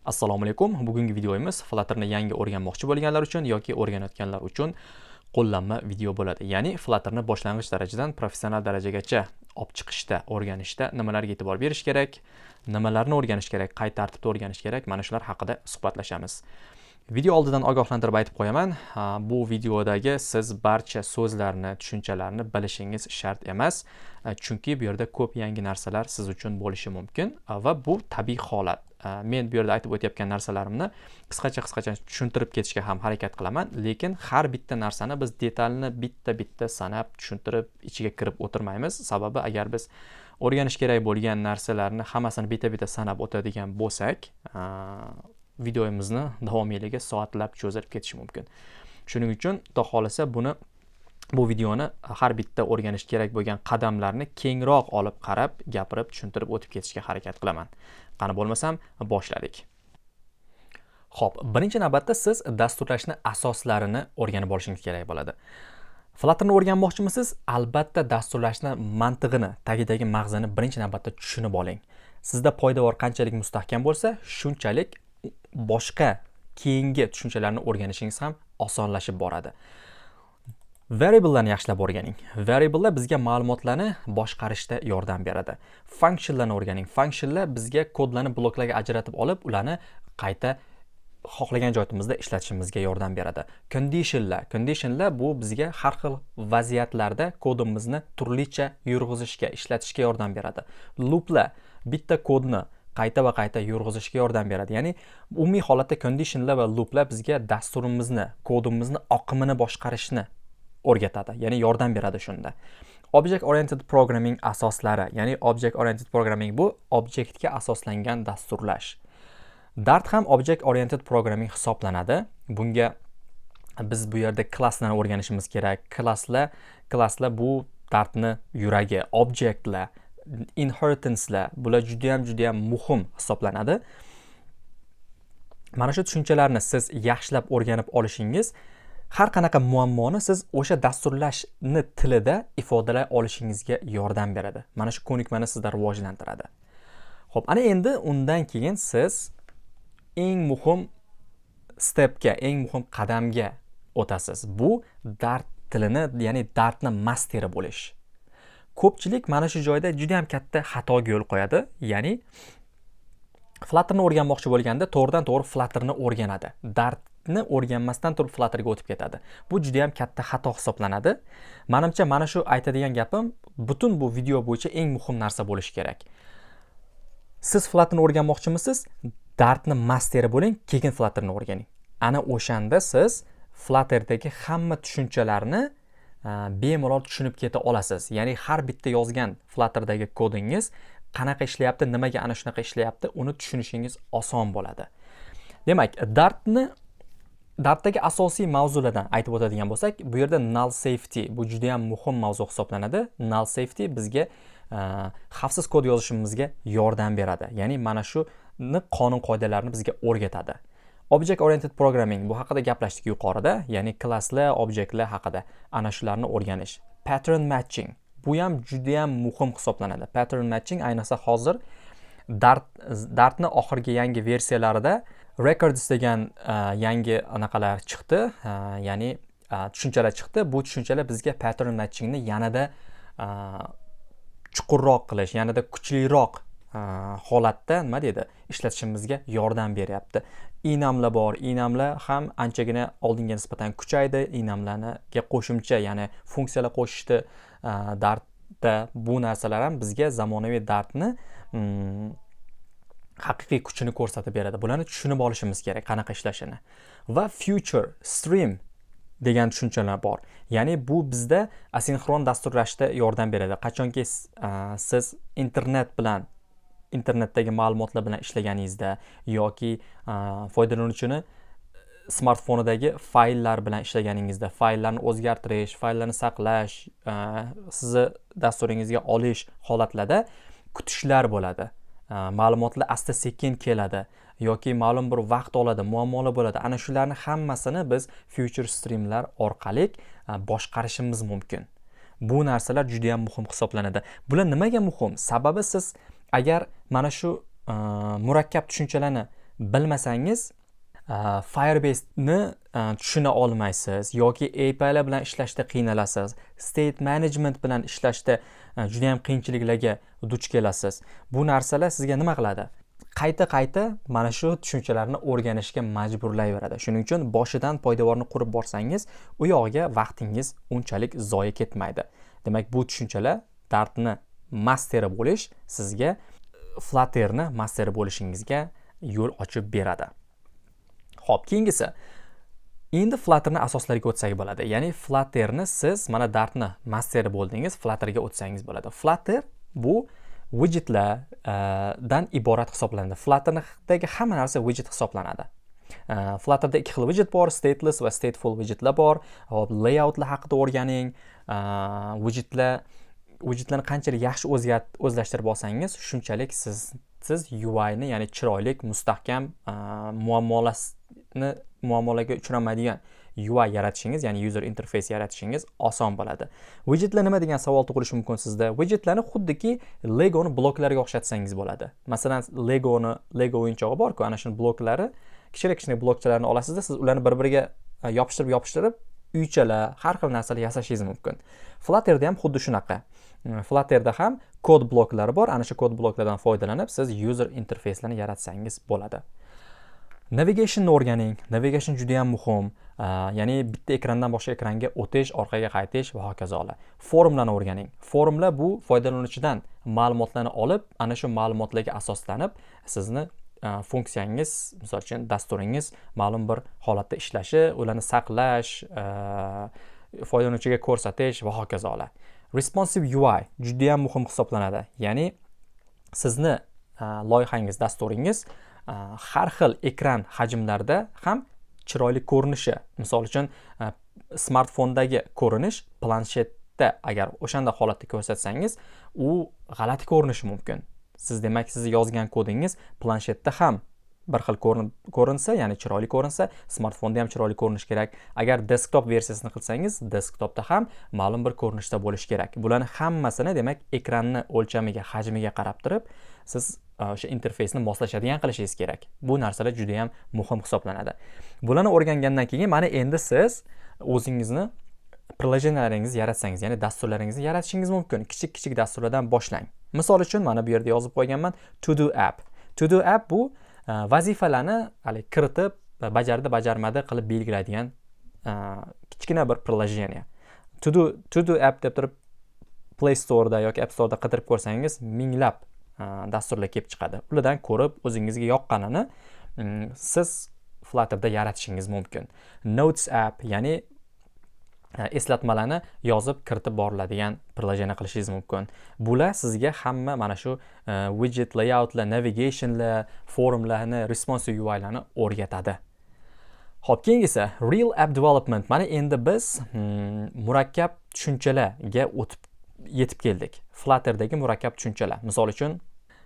Assalomu alaykum. Bugungi videomiz Flutterni yangi o'rganmoqchi bo'lganlar uchun yoki o'rganayotganlar uchun qo'llanma video bo'ladi. Ya'ni Flutterni boshlang'ich darajadan professional darajagacha olib chiqishda, o'rganishda nimalarga e'tibor berish kerak, nimalarni o'rganish kerak, qay tartibda o'rganish kerak, mana shular haqida suhbatlashamiz. Video oldidan ogohlantirib aytib qo'yaman. Bu videodagi siz barcha so'zlarni, tushunchalarni bilishingiz shart emas. Chunki bu yerda ko'p yangi narsalar siz uchun bo'lishi mumkin va bu tabiiy holat. Men bu yerda aytib o'tayotgan narsalarimni qisqacha tushuntirib ketishga ham harakat qilaman, lekin har bitta narsani biz detalni bitta sanab, tushuntirib, ichiga kirib o'tirmaymiz. Sababi agar biz o'rganish kerak bo'lgan narsalarni hammasini bitta sanab o'tadigan bo'lsak, videomizni davomiyligi soatlab cho'zilib ketishi mumkin. Shuning uchun xudo xolasa bu videoni har bitta o'rganish kerak bo'lgan qadamlarni kengroq olib qarab, gapirib, tushuntirib o'tib ketishga harakat qilaman. Qani bo'lmasam, boshladik. Xo'p, birinchi navbatda siz dasturlashni asoslarini o'rganib olishingiz kerak bo'ladi. Flutterni o'rganmoqchimisiz? Albatta dasturlashni mantig'ini, tagidagi mag'zini birinchi navbatda tushunib oling. Sizda poydevor qanchalik mustahkam bo'lsa, shunchalik boshqa keyingi tushunchalarni o'rganishingiz ham osonlashib boradi. Variable'larni yaxshilab o'rganing. Variable'lar bizga ma'lumotlarni boshqarishda yordam beradi. Functionlarni o'rganing. Functionlar bizga kodlarni bloklarga ajratib olib, ularni qayta xohlagan joyimizda ishlatishimizga yordam beradi. Conditionlar bu bizga har xil vaziyatlarda kodimizni turlicha yurg'izishga, ishlatishga yordam beradi. Looplar bitta kodni qayta va qayta yurg'izishga yordam beradi. Ya'ni umumiy holatda conditionlar va looplar bizga dasturimizni, kodimizni oqimini boshqarishni o'rgatadi, ya'ni yordam beradi shunda. Object oriented programming asoslari, ya'ni object oriented programming bu objektga asoslangan dasturlash. Dart ham object oriented programming hisoblanadi. Bunga biz bu yerda klasslarni o'rganishimiz kerak. Klasslar bu Dartni yuragi, objektlar, inheritancelar, bular juda ham muhim hisoblanadi. Mana shu tushunchalarni siz yaxshilab o'rganib olishingiz har qanaqa muammoni siz o'sha dasturlashni tilida ifodalay olishingizga yordam beradi. Mana shu ko'nikmani sizda rivojlantiradi. Xo'p, ana endi undan keyin siz eng muhim stepga, eng muhim qadamga o'tasiz. Bu Dart tilini, ya'ni Dartni masteri bo'lish. Ko'pchilik mana shu joyda juda ham katta xatoga yo'l qo'yadi. Ya'ni Flutterni o'rganmoqchi bo'lganda to'g'ridan-to'g'ri Flutterni o'rganadi. Dartni o'rganmasdan turib Flutterga o'tib ketadi. Bu juda ham katta xato hisoblanadi. Menimcha mana shu aytadigan gapim butun bu video bo'yicha eng muhim narsa bo'lishi kerak. Siz Flutterni o'rganmoqchimisiz? Dartni masteri bo'ling, keyin Flutterni o'rganing. Ana o'shanda siz Flutterdagi hamma tushunchalarni bemalol tushunib keta olasiz. Ya'ni har bitta yozgan Flutterdagi kodingiz qanaqa ishlayapti, nimaga ana shunaqa ishlayapti, uni tushunishingiz oson bo'ladi. Demak, Dartdagi asosiy mavzulardan aytib o'tadigan bo'lsak, bu yerda null safety bu juda ham muhim mavzu hisoblanadi. Null safety bizga xavfsiz kod yozishimizga yordam beradi. Ya'ni mana shuni qonun qoidalarini bizga o'rgatadi. Object oriented programming bu haqida gaplashdik yuqorida, ya'ni klasslar, objektlar haqida. Ana shularni o'rganish. Pattern matching bu ham juda ham muhim hisoblanadi. Pattern matching ayniqsa hozir Dartni oxirgi yangi versiyalarida records degan yangi anaqalar chiqdi, ya'ni tushunchalar chiqdi. Bu tushunchalar bizga pattern matchingni yanada chuqurroq qilish, yanada kuchliroq holatda nima deydi, ishlatishimizga yordam beryapti. Enamlar bor, enamlar ham anchagina oldinga nisbatan kuchaydi. Enamlarga qo'shimcha, ya'ni funksiyalar qo'shishdi Dartda. Bu narsalar ham bizga zamonaviy Dartni haqiqiy kuchini ko'rsatib beradi. Bularni tushunib olishimiz kerak, qanaqa ishlashini. Va future stream degan tushunchalar bor. Ya'ni bu bizda asinxron dasturlashda yordam beradi. Qachonki siz internetdagi ma'lumotlar bilan ishlaganingizda yoki foydalanuvchini smartfonidagi fayllar bilan ishlaganingizda, fayllarni o'zgartirish, fayllarni saqlash, sizni dasturingizga olish holatlarda kutishlar bo'ladi. Ma'lumotlar asta-sekin keladi yoki ma'lum bir vaqt oladi, muammolar bo'ladi. Ana shularni hammasini biz future streamlar orqali boshqarishimiz mumkin. Bu narsalar juda ham muhim hisoblanadi. Bular nimaga muhim? Sababi siz agar mana shu murakkab tushunchalarni bilmasangiz Firebase-ni tushuna olmaysiz yoki API'lar bilan ishlashda qiynalasiz, state management bilan ishlashda juda ham qiyinchiliklarga duch kelasiz. Bu narsalar sizga nima qiladi? Qayta mana shu tushunchalarni o'rganishga majburlayveradi. Shuning uchun boshidan poydevorni qurib borsangiz, u yog'iga vaqtingiz unchalik zoya ketmaydi. Demak, bu tushunchalar Dartni masteri bo'lish sizga Flutterni masteri bo'lishingizga yo'l ochib beradi. Xo'p, keyingisi endi Flutterni asoslariga o'tsak bo'ladi. Ya'ni Flutterni siz mana Dartni masteri bo'ldingiz, Flutterga o'tsangiz bo'ladi. Flutter bu widgetlardan iborat hisoblanadi. Flutterdagi hamma narsa widget hisoblanadi. Flutterda ikki xil widget bor, stateless va stateful widgetlar bor. Hop, layoutlar haqida o'rganing. Widgetlarni qanchalik yaxshi o'zlashtirib olsangiz, shunchalik siz UI ni, ya'ni chiroyli, mustahkam, muammolarga uchramaydigan UI yaratishingiz, ya'ni user interface yaratishingiz oson bo'ladi. Widgetlar nima degan savol tug'ilishi mumkin sizda. Widgetlarni xuddiki Legoni bloklariga o'xshatsangiz bo'ladi. Masalan, Lego o'yinchog'i bor-ku, ana shu bloklari, kichik blokchalarni olasizda, siz ularni bir-biriga yopishtirib uychalar, har xil narsalar yasashingiz mumkin. Flutterda ham xuddi shunaqa. Flutterda ham kod bloklari bor. Ana shu kod bloklardan foydalanib siz user interfacelarni yaratsangiz bo'ladi. Navigationni o'rganing. Navigation juda ham muhim. Ya'ni bitta ekrandan boshqa ekranga o'tish, orqaga qaytish va hokazolar. Forumlarni o'rganing. Forumlar bu foydalanuvchidan ma'lumotlarni olib, ana shu ma'lumotlarga asoslanib sizni funksiyangiz, misol uchun dasturingiz ma'lum bir holatda ishlashi, ularni saqlash, foydalanuvchiga ko'rsatish va hokazolar. Responsive UI juda ham muhim hisoblanadi. Ya'ni sizni loyihangiz, dasturingiz har xil ekran hajmlarida ham chiroyli ko'rinishi, misol uchun smartfondagi ko'rinish planshetda agar o'shanda holatda ko'rsatsangiz, u g'alati ko'rinishi mumkin. Demak, siz yozgan kodingiz planshetda ham bir xil ko'rinsa, ya'ni chiroyli ko'rinsa, smartfonda ham chiroyli ko'rinish kerak. Agar desktop versiyasini qilsangiz, desktopda ham ma'lum bir ko'rinishda bo'lishi kerak. Bularning hammasini, demak, ekranni o'lchamiga, hajmiga qarab turib, siz o'sha interfeysni moslashadigan qilishingiz kerak. Bu narsalar juda ham muhim hisoblanadi. Bularni o'rgangandan keyin mana endi siz o'zingizni prilojeniyalaringizni yaratsangiz, ya'ni dasturlaringizni yaratishingiz mumkin. Kichik dasturlardan boshlang. Misol uchun mana bu yerda yozib qo'yganman To-do app. To-do app bu vazifalarni kiritib, bajarmadi qilib belgilaydigan kichkina bir prilojeniya. To-do app deb turib Play Store'da yoki App Store'da qidirib ko'rsangiz, minglab dasturlar kelib chiqadi. Ulardan ko'rib, o'zingizga yoqqanini siz Flutterda yaratishingiz mumkin. Notes app, ya'ni eslatmalarni yozib kiritib boriladigan prilojeniya qilishingiz mumkin. Bular sizga hamma mana shu widget, layoutlar, navigationlar, forumlarni, responsive UI'larni o'rgatadi. Xo'p, keyingisi Real App Development. Mana endi biz murakkab tushunchalarga yetib keldik. Flutterdagi murakkab tushunchalar. Misol uchun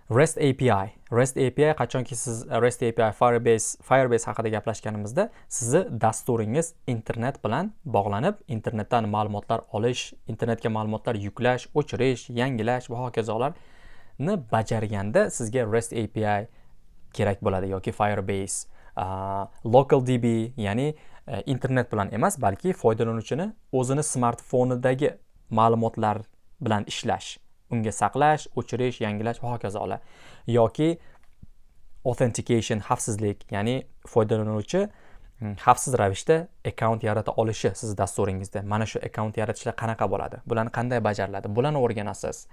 REST API. REST API qachonki siz REST API Firebase haqida gaplashganimizda, sizni dasturingiz internet bilan bog'lanib, internetdan ma'lumotlar olish, internetga ma'lumotlar yuklash, o'chirish, yangilash va hokazolarni bajarganda sizga REST API kerak bo'ladi yoki Firebase. LocalDB, ya'ni internet bilan emas, balki foydalanuvchini o'zini smartfonidagi ma'lumotlar bilan ishlash, unga saqlash, o'chirish, yangilash va hokazolar. Yoki authentication, xavfsizlik, ya'ni foydalanuvchi xavfsiz ravishda akkaunt yarata olishi siz dasturingizda. Mana shu akkaunt yaratishlar qanaqa bo'ladi? Bularni qanday bajariladi? Bularni o'rganasiz.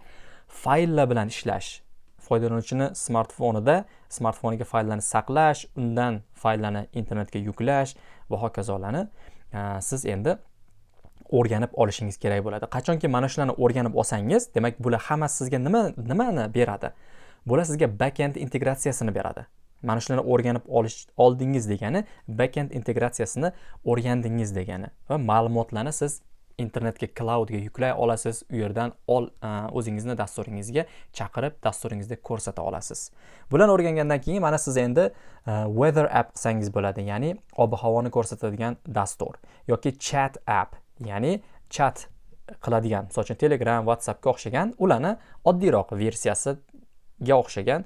Fayllar bilan ishlash. Foydalanuvchini smartfoniga fayllarni saqlash, undan fayllarni internetga yuklash va hokazolarni siz endi o'rganib olishingiz kerak bo'ladi. Qachonki mana shularni o'rganib olsangiz, demak bular hammasi sizga nimani beradi? Bular sizga backend integratsiyasini beradi. Mana shularni o'rganib oldingiz degani backend integratsiyasini o'rgandingiz degani va ma'lumotlarni siz internetga, cloudga yuklay olasiz. U yerdan o'zingizni dasturingizga chaqirib, dasturingizda ko'rsata olasiz. Bularni o'rgangandan keyin mana siz endi weather app qilsangiz bo'ladi, ya'ni ob-havoni ko'rsatadigan dastur yoki chat app, ya'ni chat qiladigan, misol uchun Telegram, WhatsAppga o'xshagan, ularni oddiyroq versiyasi o'xshagan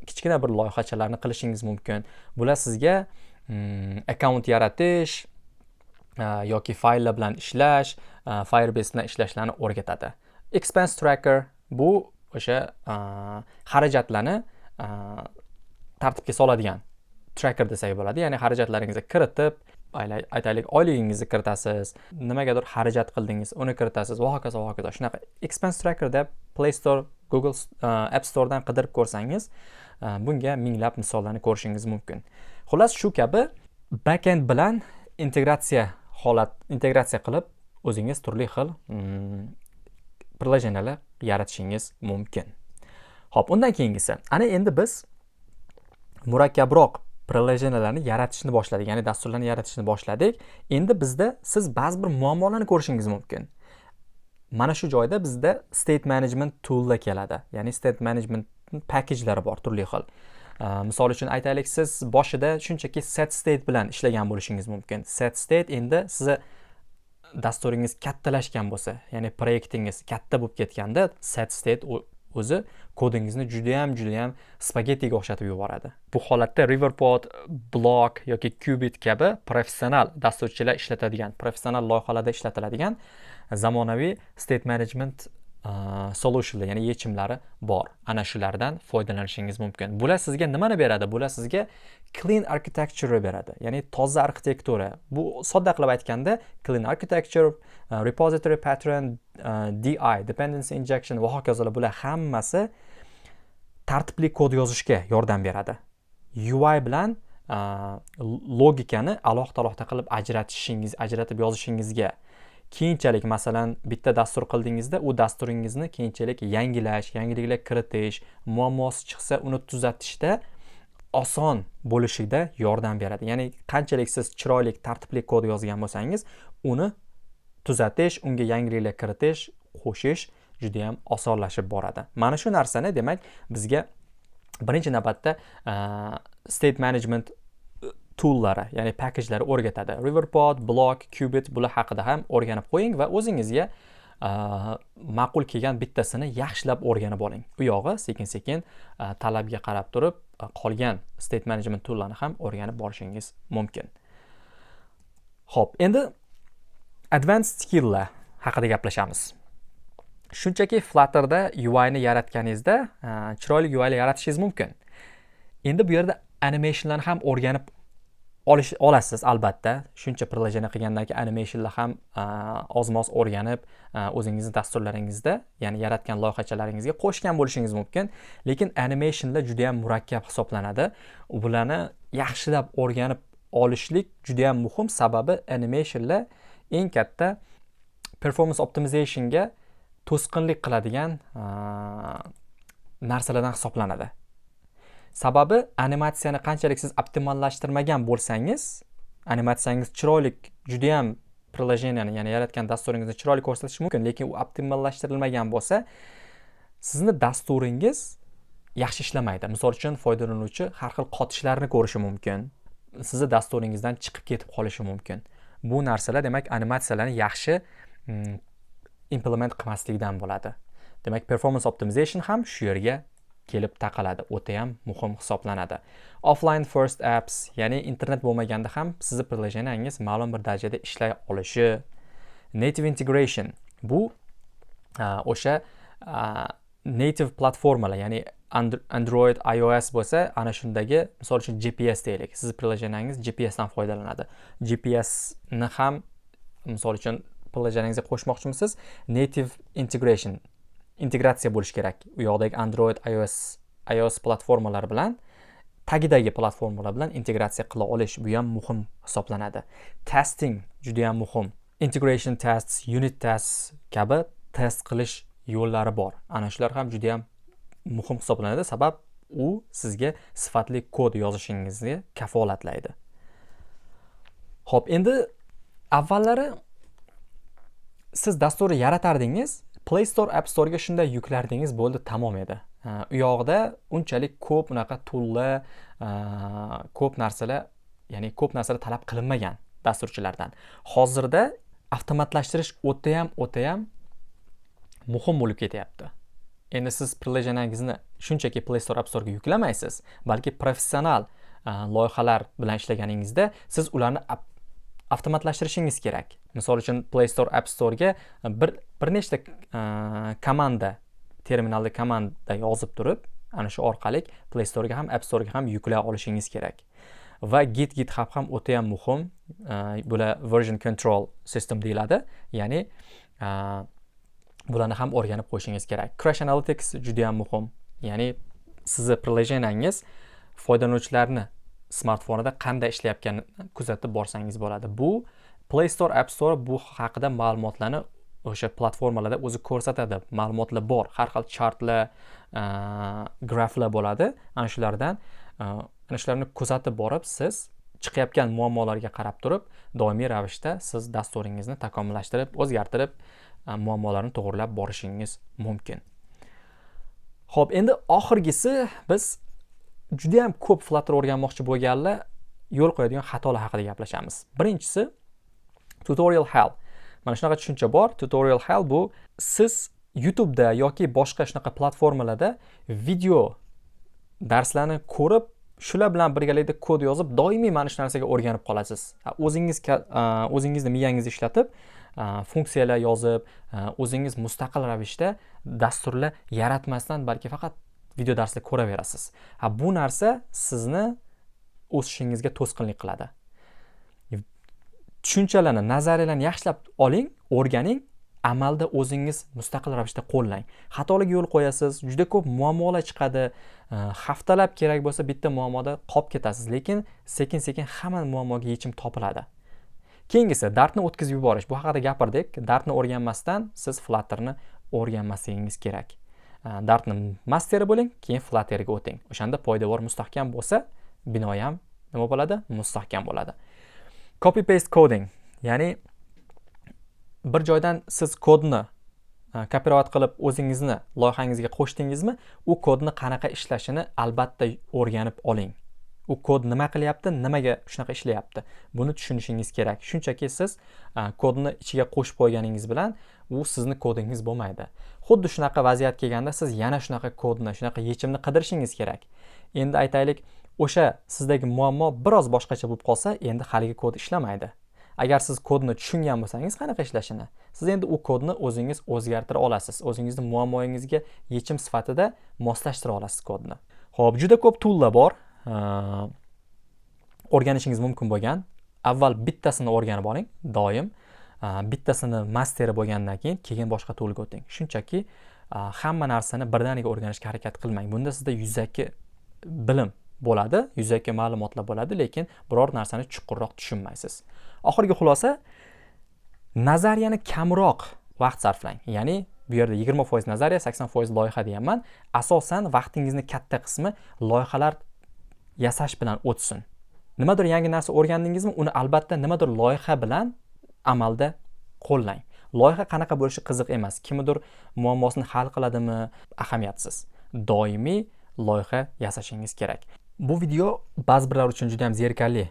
kichkina bir loyihachalarni qilishingiz mumkin. Bular sizga akkaunt yaratish yoki fayllar bilan ishlash, Firebase bilan ishlashlarni o'rgatadi. Expense tracker bu o'sha xarajatlarni tartibga soladigan tracker desak bo'ladi. Ya'ni xarajatlaringizni kiritib, aytaylik oyligingizni kiritasiz, nimagadir xarajat qildingiz, uni kiritasiz va hokazo va hokazo. Shunaqa expense tracker deb Play Store, Google App Storedan qidirib ko'rsangiz, bunga minglab misollarni ko'rishingiz mumkin. Xullas, shu kabi backend bilan integratsiya qilib o'zingiz turli xil prilojenalar yaratishingiz mumkin. Xo'p, undan keyingisi, ana endi biz murakkabroq prilojenalarni yaratishni boshladik, ya'ni dasturlarni yaratishni boshladik. Endi bizda siz ba'zi bir muammolarni ko'rishingiz mumkin. Mana shu joyda bizda state management tool'lar keladi. Ya'ni state management package'lari bor, turli xil. Misol uchun aytaylik, siz boshida shunchaki set state bilan ishlagan bo'lishingiz mumkin. Set state endi sizni dasturingiz kattalashgan bo'lsa, ya'ni proyektingiz katta bo'lib ketganda, set state o'zi kodingizni juda ham spagettiga o'xshatib yuboradi. Bu holatda Riverpod, Block yoki Qubit kabi professional dasturchilar ishlatadigan, professional loyihalarda ishlatiladigan zamonaviy state management solutionlar, ya'ni yechimlari bor. Ana shulardan foydalanishingiz mumkin. Bular sizga nimani beradi? Bular sizga clean architecture beradi. Ya'ni toza arxitektura. Bu sodda qilib aytganda clean architecture, repository pattern, DI, dependency injection va hokazolar, bular hammasi tartibli kod yozishga yordam beradi. UI bilan logikani alohida qilib ajratib yozishingizga, keyinchalik masalan bitta dastur qildingizda, u dasturingizni keyinchalik yangiliklar kiritish, muammosi chiqsa uni tuzatishda oson bo'lishida yordam beradi. Ya'ni qanchalik siz chiroyli, tartibli kod yozgan bo'lsangiz, uni tuzatish, unga yangiliklar kiritish, qo'shish juda ham osonlashib boradi. Mana shu narsani demak bizga birinchi navbatda state management tool'lari, ya'ni package'lari o'rgatadi. Riverpod, Block, Qubit bular haqida ham o'rganib qo'ying va o'zingizga ma'qul kelgan bittasini yaxshilab o'rganib oling. U yog'i sekin-sekin talabga qarab turib qolgan state management tool'larni ham o'rganib borishingiz mumkin. Xo'p, endi advanced skill'lar haqida gaplashamiz. Shunchaki Flutter'da UI ni yaratganingizda chiroyli UI lar yaratishingiz mumkin. Endi bu yerda animationlarni ham o'rganib olasiz albatta. Shuncha prilojeniya qilgandan keyin animationlar ham ozmoz o'rganib o'zingizning dasturlaringizda, ya'ni yaratgan loyihachalaringizga qo'shgan bo'lishingiz mumkin. Lekin animationlar juda ham murakkab hisoblanadi. Bularni yaxshilab o'rganib olishlik juda ham muhim, sababi animationlar eng katta performance optimizationga to'sqinlik qiladigan narsalardan hisoblanadi. Sababi animatsiyani qanchalik siz optimallashtirmagan bo'lsangiz, animatsiyangiz chiroyli, juda ham prilojeniyani, ya'ni yaratgan dasturingizni chiroyli ko'rsatishi mumkin, lekin u optimallashtirilmagan bo'lsa, sizni dasturingiz yaxshi ishlamaydi. Misol uchun foydalanuvchi har xil qotishlarni ko'rishi mumkin, sizni dasturingizdan chiqib ketib qolishi mumkin. Bu narsalar demak animatsiyalarni yaxshi implement qilmaslikdan bo'ladi. Demak, performance optimization ham shu yerga kelib taqaladi, o'ta ham muhim hisoblanadi. Offline first apps, ya'ni internet bo'lmaganda ham sizni prilojeniyangiz ma'lum bir darajada ishlay olishi. Native integration, bu o'sha native platformalar, ya'ni Android, iOS bo'lsa, ana shundagi, misol uchun GPS deylik. Siz prilojeniyangiz GPS dan foydalanadi. GPS ni ham misol uchun prilojeniyangizga qo'shmoqchimisiz? Native integration, integratsiya bo'lishi kerak. U yoqdagi Android, iOS platformalari bilan, tagidagi platformalar bilan integratsiya qila olish, bu ham muhim hisoblanadi. Testing juda ham muhim. Integration tests, unit tests kabi test qilish yo'llari bor. Ana shular ham juda ham muhim hisoblanadi, sabab u sizga sifatli kod yozishingizni kafolatlaydi. Xo'p, endi avvallari siz dasturni yaratardingiz, Play Store, App Store'ga shunday yuklardingiz, bo'ldi, tamom edi. U yoqda unchalik ko'p unaqa toollar, ko'p narsalar, ya'ni ko'p narsalar talab qilinmagan dasturchilardan. Hozirda avtomatlashtirish o'ta ham muhim bo'lib ketyapti. Endi siz prilojeniyangizni shunchaki Play Store, App Store'ga yuklamaysiz, balki professional loyihalar bilan ishlaganingizda siz ularni avtomatlashtirishingiz kerak. Misol uchun Play Store, App Store'ga bir nechta komanda, terminalda komanda yozib turib, ana shu orqali Play Store'ga ham App Store'ga ham yuklay olishingiz kerak. Va GitHub ham o'ta ham muhim. Bular version control system deyiladi. Ya'ni bularni ham o'rganib qo'yishingiz kerak. Crash Analytics juda ham muhim. Ya'ni sizni prilojenangiz foydalanuvchilarni smartfonida qanday ishlayotganini kuzatib borsangiz bo'ladi. Bu Play Store, App Store bu haqida ma'lumotlarni o'sha platformalarda o'zi ko'rsatadi. Ma'lumotlar bor. Har xil chartlar, graflar bo'ladi. Ana shularni kuzatib borib, siz chiqayotgan muammolarga qarab turib, doimiy ravishda siz dasturingizni takomillashtirib, o'zgartirib, muammolarni to'g'rilab borishingiz mumkin. Xo'p, endi oxirgisi biz juda ham ko'p Flutter o'rganmoqchi bo'lganlar yo'l qo'yadigan xatolar haqida gaplashamiz. Birinchisi tutorial hell. Mana shunaqa tushuncha bor. Tutorial hell bu siz YouTube'da yoki boshqa shunaqa platformalarda video darslarni ko'rib, shular bilan birgalikda kod yozib, doimiy mana shu narsaga o'rganib qolasiz. O'zingizni miyangizni ishlatib, funksiyalar yozib, o'zingiz mustaqil ravishda dasturlar yaratmasdan balki faqat video darslar ko'raverasiz. Bu narsa sizni o'sishingizga to'sqinlik qiladi. Tushunchalarni, nazariyalarni yaxshilab oling, o'rganing, amalda o'zingiz mustaqil ravishda qo'llang. Xatolarga yo'l qo'yasiz, juda ko'p muammolar chiqadi. Haftalab kerak bo'lsa bitta muammoda qolib ketasiz, lekin sekin-sekin hamma muammoga yechim topiladi. Keyingisi Dartni o'tkazib yuborish. Bu haqida gapirdik. Dartni o'rganmasdan siz Flutterni o'rganmasligingiz kerak. Dartni masteri bo'ling, keyin Flutterga o'ting. O'shanda poydevor mustahkam bo'lsa, bino ham nima bo'ladi? Mustahkam bo'ladi. Copy paste coding, ya'ni bir joydan siz kodni kopirovat qilib o'zingizni loyihangizga qo'shdingizmi, u kodni qanaqa ishlashini albatta o'rganib oling. U kod nima qilyapti, nimaga shunaqa ishlayapti, buni tushunishingiz kerak. Shunchaki siz kodni ichiga qo'shib qo'yganingiz bilan u sizni kodingiz bo'lmaydi. Xuddi shunaqa vaziyat kelganda siz yana shunaqa kodni, shunaqa yechimni qidirishingiz kerak. Endi aytaylik, o'sha sizdagi muammo biroz boshqacha bo'lib qolsa, endi haligi kod ishlamaydi. Agar siz kodni tushungan bo'lsangiz qanaqa ishlashini, siz endi u kodni o'zingiz o'zgartira olasiz. O'zingizning muammoyingizga yechim sifatida moslashtira olasiz kodni. Xo'p, juda ko'p toollar bor. O'rganishingiz mumkin bo'lgan. Avval bittasini o'rganib oling, doim. Bittasini masteri bo'lgandan keyin boshqa toolga o'ting. Shunchaki hamma narsani birdaniga o'rganishga harakat qilmang. Bunda sizda yuzaki bilim bo'ladi, yuzaki ma'lumotlar bo'ladi, lekin biror narsani chuqurroq tushunmaysiz. Oxirgi xulosa, nazariyani kamroq vaqt sarflang. Ya'ni bu yerda 20% nazariya, 80% loyiha deyapman. Asosan vaqtingizni katta qismi loyihalar yasash bilan o'tsin. Nimadir yangi narsa o'rgandingizmi, uni albatta nimadir loyiha bilan amalda qo'llang. Loyiha qanaqa bo'lishi qiziq emas. Kimdir muammosini hal qiladimi, ahamiyatsiz. Doimiy loyiha yasashingiz kerak. Bu video ba'zi birlar uchun juda ham zerikarli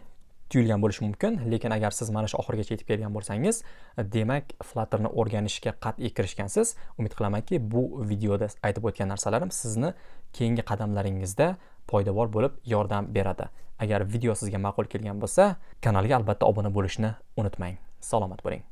tuyulgan bo'lishi mumkin, lekin agar siz mana shu oxirigacha yetib kelgan bo'lsangiz, demak Flutterni o'rganishga qat'iy kirishgansiz. Umid qilamanki, bu videoda aytib o'tgan narsalarim sizni keyingi qadamlaringizda poydevor bo'lib yordam beradi. Agar video sizga ma'qul kelgan bo'lsa, kanalga albatta obuna bo'lishni unutmang. Salomat bo'ling.